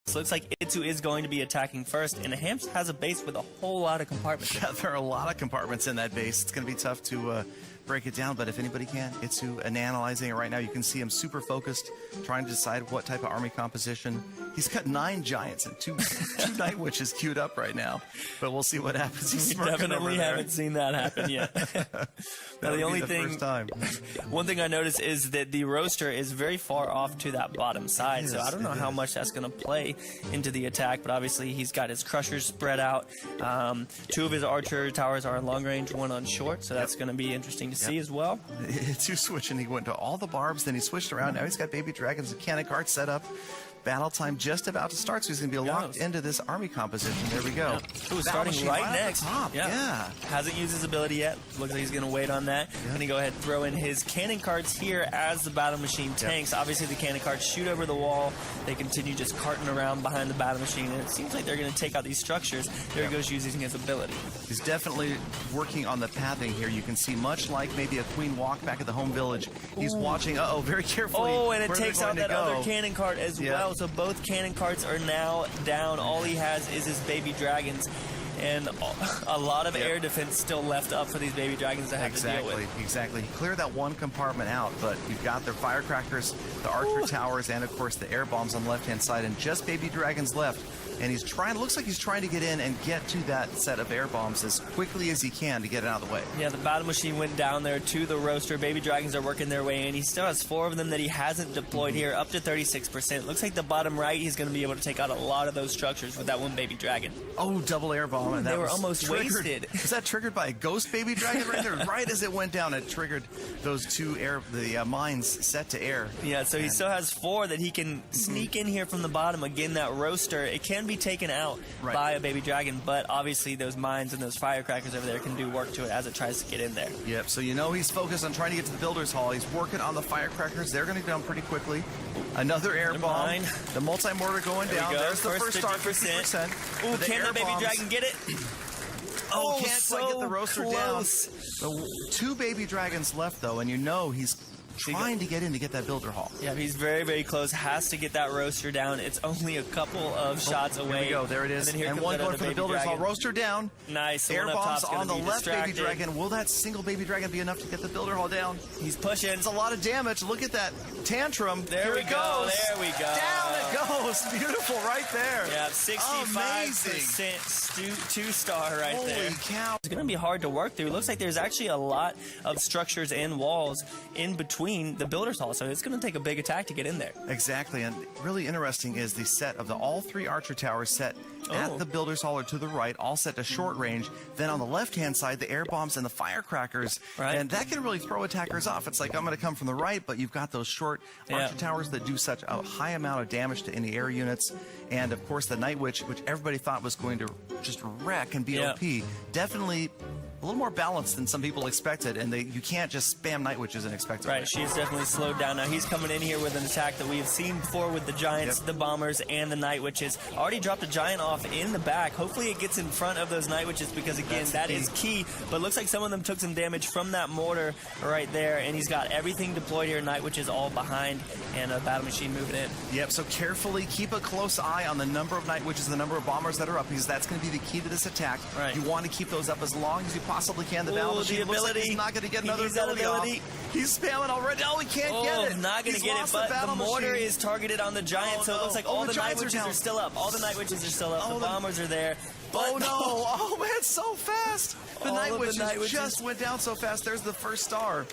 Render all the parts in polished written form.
So it looks like iTZU is going to be attacking first, and HAMpsh has a base with a whole lot of compartments. Yeah, there are a lot of compartments in that base. It's going to be tough to break it down, but if anybody can, iTZU analyzing it right now. You can see him super focused, trying to decide what type of army composition. He's got 9 giants and two night witches queued up right now, but we'll see what happens. He's We definitely haven't seen that happen yet. Now, the only thing, one thing I noticed is that the roaster is very far off to that bottom side, so I don't know how much that's going to play into the attack, but obviously he's got his crushers spread out. 2 of his archer towers are on long range, 1 on short, so that's going to be interesting to see as well. iTZU switching, he went to all the barbs, then he switched around. Now he's got baby dragons and cannon carts set up. Battle time just about to start, so he's going to be locked into this army composition. There we go. Ooh, starting right next. Yeah. Hasn't used his ability yet. Looks like he's going to wait on that. Going to go ahead and throw in his cannon carts here as the battle machine tanks. Obviously, the cannon carts shoot over the wall. They continue just carting around behind the battle machine, and it seems like they're going to take out these structures. There he goes using his ability. He's definitely working on the pathing here. You can see, much like maybe a queen walk back at the home village, he's watching, very carefully. Oh, and it takes out that other cannon cart as well. So both cannon carts are now down. All he has is his baby dragons, and a lot of air defense still left up for these baby dragons to have to deal with. Exactly. He cleared that one compartment out, but you've got their firecrackers, the archer towers, and of course the air bombs on the left-hand side, and just baby dragons left. And he's trying, looks like he's trying to get in and get to that set of air bombs as quickly as he can to get it out of the way. Yeah, the battle machine went down there to the roaster. Baby dragons are working their way in. He still has 4 of them that he hasn't deployed here, up to 36%. Looks like the bottom right, he's going to be able to take out a lot of those structures with that one baby dragon. Oh, double air bomb. And they were almost wasted. Was that triggered by a ghost baby dragon right there? Right as it went down, it triggered those 2 mines set to air. Yeah, so he still has 4 that he can sneak in here from the bottom. Again, that roaster, it can be taken out by a baby dragon, but obviously those mines and those firecrackers over there can do work to it as it tries to get in there. Yep, so you know he's focused on trying to get to the builder's hall. He's working on the firecrackers. They're going to go down pretty quickly. Another air bomb. The multi-mortar going down. There's the first star, 50%. Ooh, can the baby dragon get it? Oh, can't quite get the roaster down. So 2 baby dragons left, though, and you know he's trying to get in to get that builder hall. Yeah, he's very, very close. Has to get that roaster down. It's only a couple of shots away. There we go. There it is. And one going for the builder's hall. Roaster down. Nice. Air bombs on the left baby dragon. Will that single baby dragon be enough to get the builder hall down? He's pushing. It's a lot of damage. Look at that tantrum. There we go. There we go. Down it goes. Beautiful right there. Yeah, 65% 2-star right there. Holy cow. It's going to be hard to work through. Looks like there's actually a lot of structures and walls in between the builder's hall, so it's going to take a big attack to get in there. Exactly, and really interesting is the set of all 3 archer towers set at the builder's hall or to the right, all set to short range. Then on the left-hand side, the air bombs and the firecrackers, and that can really throw attackers off. It's like, I'm going to come from the right, but you've got those short archer towers that do such a high amount of damage to any air units. And of course, the Night Witch, which everybody thought was going to just wreck and be OP, definitely a little more balanced than some people expected, and you can't just spam Night Witches and expect it. Right, she's definitely slowed down. Now he's coming in here with an attack that we have seen before with the Giants, the Bombers, and the Night Witches. Already dropped a Giant off in the back. Hopefully it gets in front of those Night Witches, because again, that is key. But looks like some of them took some damage from that mortar right there, and he's got everything deployed here. Night Witches all behind, and a battle machine moving in. Yep, so carefully keep a close eye on the number of Night Witches, the number of Bombers that are up, because that's going to be the key to this attack. You want to keep those up as long as you possibly can. The battle machine looks like he's not going to get another ability off. He's spamming already. Oh, he can't get it. Not going to get it, but the mortar is targeted on the Giant, so it looks like all the Night Witches are still up. All the Night Witches are still up. The Bombers are there. But no! Oh man, so fast! The Night Witches just went down so fast. There's the first star.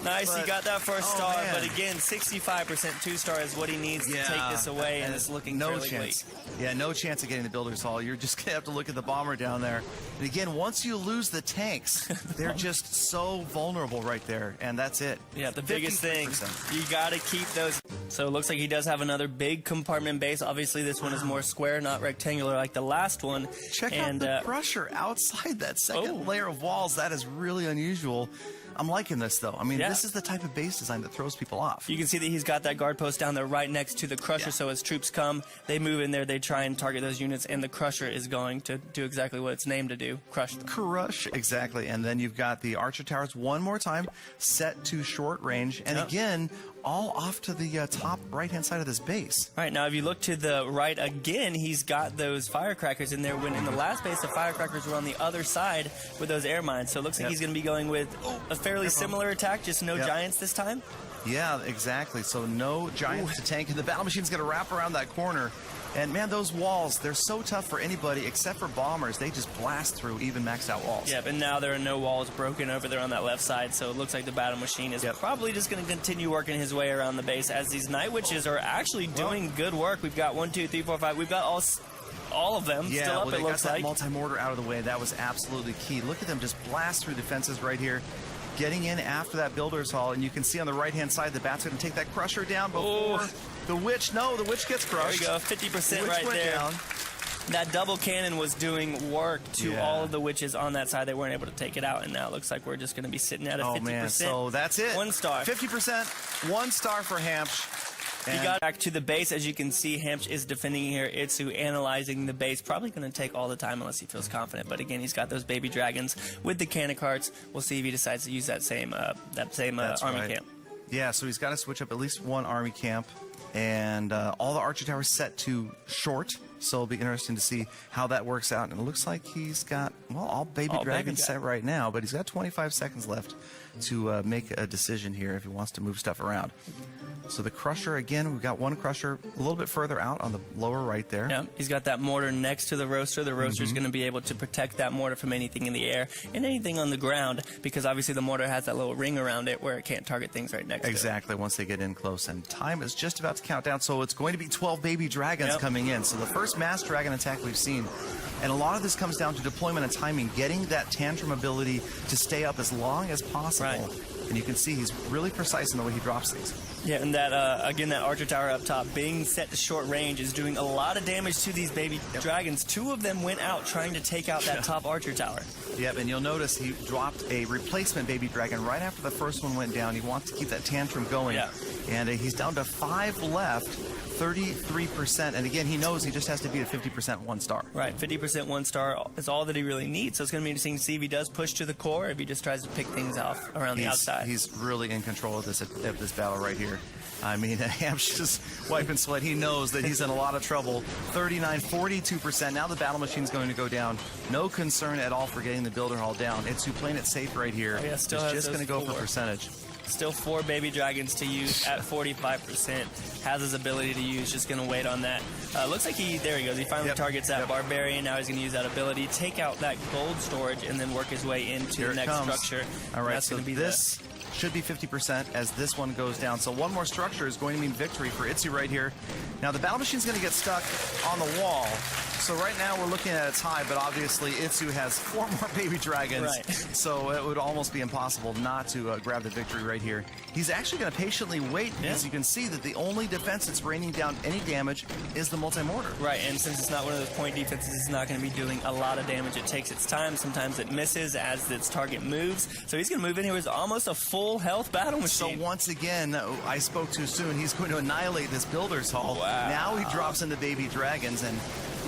Nice, he got that first star, but again, 65% 2-star is what he needs to take this away, and it's looking fairly late. Yeah, no chance of getting the builder's hall. You're just gonna have to look at the bomber down there. And again, once you lose the tanks, they're just so vulnerable right there, and that's it. Yeah, the biggest thing, you got to keep those. So it looks like he does have another big compartment base. Obviously, this one is more square, not rectangular like the last one. Check out the crusher outside that second layer of walls. That is really unusual. I'm liking this, though. I mean, this is the type of base design that throws people off. You can see that he's got that guard post down there right next to the crusher, so as troops come, they move in there, they try and target those units, and the crusher is going to do exactly what it's named to do, crush them. Crush, exactly. And then you've got the archer towers one more time, set to short range. And again, all off to the top right-hand side of this base. Right, now if you look to the right again, he's got those firecrackers in there, when in the last base, the firecrackers were on the other side with those air mines. So it looks like he's going to be going with a fairly similar attack, just no giants this time. Yeah, exactly. So no giants to tank, and the battle machine's going to wrap around that corner. And man, those walls, they're so tough for anybody except for bombers. They just blast through even maxed out walls. Yeah, but now there are no walls broken over there on that left side, so it looks like the battle machine is probably just going to continue working his way around the base, as these Night Witches are actually doing good work. We've got 1, 2, 3, 4, 5. We've got all of them still up, it looks got like. that multi-mortar out of the way. That was absolutely key. Look at them just blast through defenses right here. Getting in after that Builder's Hall, and you can see on the right-hand side, the Bat's going to take that Crusher down before the Witch. No, the Witch gets crushed. There we go, 50% right there. Down. That double cannon was doing work to all of the Witches on that side. They weren't able to take it out, and now it looks like we're just going to be sitting at a 50%. Oh, man, so that's it. 1 star. 50%, 1 star for HAMpsh. He got back to the base. As you can see, HAMpsh is defending here. iTZU analyzing the base. Probably going to take all the time unless he feels confident. But again, he's got those baby dragons with the cannon carts. We'll see if he decides to use that same army camp. Yeah, so he's got to switch up at least 1 army camp. And all the archer towers set to short. So it'll be interesting to see how that works out. And it looks like he's got, well, all baby dragons set right now. But he's got 25 seconds left to make a decision here if he wants to move stuff around. So the Crusher, again, we've got 1 Crusher a little bit further out on the lower right there. Yeah, he's got that mortar next to the Roaster. The Roaster's going to be able to protect that mortar from anything in the air and anything on the ground, because obviously the mortar has that little ring around it where it can't target things right next to it. Exactly, once they get in close. And time is just about to count down, so it's going to be 12 baby dragons coming in. So the first mass dragon attack we've seen. And a lot of this comes down to deployment and timing, getting that tantrum ability to stay up as long as possible. Right. And you can see he's really precise in the way he drops these. Yeah, and that, again, that Archer Tower up top being set to short range is doing a lot of damage to these baby dragons. 2 of them went out trying to take out that top Archer Tower. Yep, and you'll notice he dropped a replacement baby dragon right after the first one went down. He wants to keep that tantrum going. Yeah. And he's down to 5 left, 33%. And again, he knows he just has to beat a 50% 1 star. Right, 50% 1 star is all that he really needs. So it's going to be interesting to see if he does push to the core, or if he just tries to pick things off around the outside. He's really in control of this battle right here. I mean, HAMpsh just wiping sweat. He knows that he's in a lot of trouble. 39, 42%. Now the battle machine's going to go down. No concern at all for getting the Builder Hall down. iTZU playing it safe right here. Yeah, still just going to go for percentage. Still 4 baby dragons to use at 45%. Has his ability to use, just going to wait on that. Looks like there he goes. He finally targets that Barbarian. Now he's going to use that ability, take out that gold storage, and then work his way into the next structure. All right, so this should be 50% as this one goes down. So 1 more structure is going to mean victory for iTZU right here. Now the battle machine's going to get stuck on the wall. So right now we're looking at a tie, but obviously iTZU has 4 more baby dragons. Right. So it would almost be impossible not to grab the victory right here. He's actually going to patiently wait because you can see that the only defense that's raining down any damage is the multi-mortar. Right, and since it's not one of those point defenses, it's not going to be doing a lot of damage. It takes its time. Sometimes it misses as its target moves. So he's going to move in here with almost a full health battle machine. So once again, I spoke too soon. He's going to annihilate this Builder's Hall. Wow. Now he drops into baby dragons and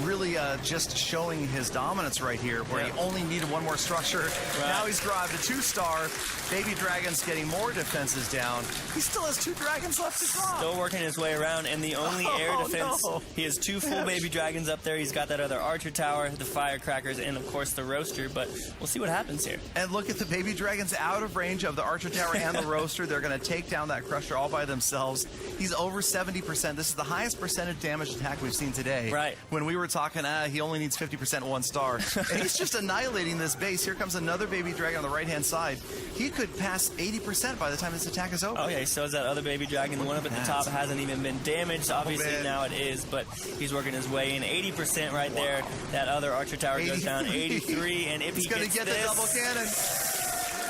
really just showing his dominance right here, where he only needed 1 more structure. Now he's grabbed a 2-star. Baby Dragon's getting more defenses down. He still has 2 dragons left to drop. Still working his way around, and the only air defense, he has 2 full baby dragons up there. He's got that other Archer Tower, the Firecrackers, and of course the Roaster, but we'll see what happens here. And look at the baby dragons out of range of the Archer Tower and the Roaster. They're going to take down that Crusher all by themselves. He's over 70%. This is the highest percentage damage attack we've seen today. Right. When we were talking, he only needs 50% 1 star. And he's just annihilating this base. Here comes another baby dragon on the right-hand side. He could pass 80% by the time this attack is over. Oh, yeah, he still has that other baby dragon. The one up at the top hasn't even been damaged. Obviously, now it is, but he's working his way in. 80% right there. That other Archer Tower goes down 83, and if he gets this... the double cannon.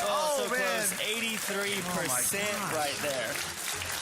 Oh, so close. 83% right there.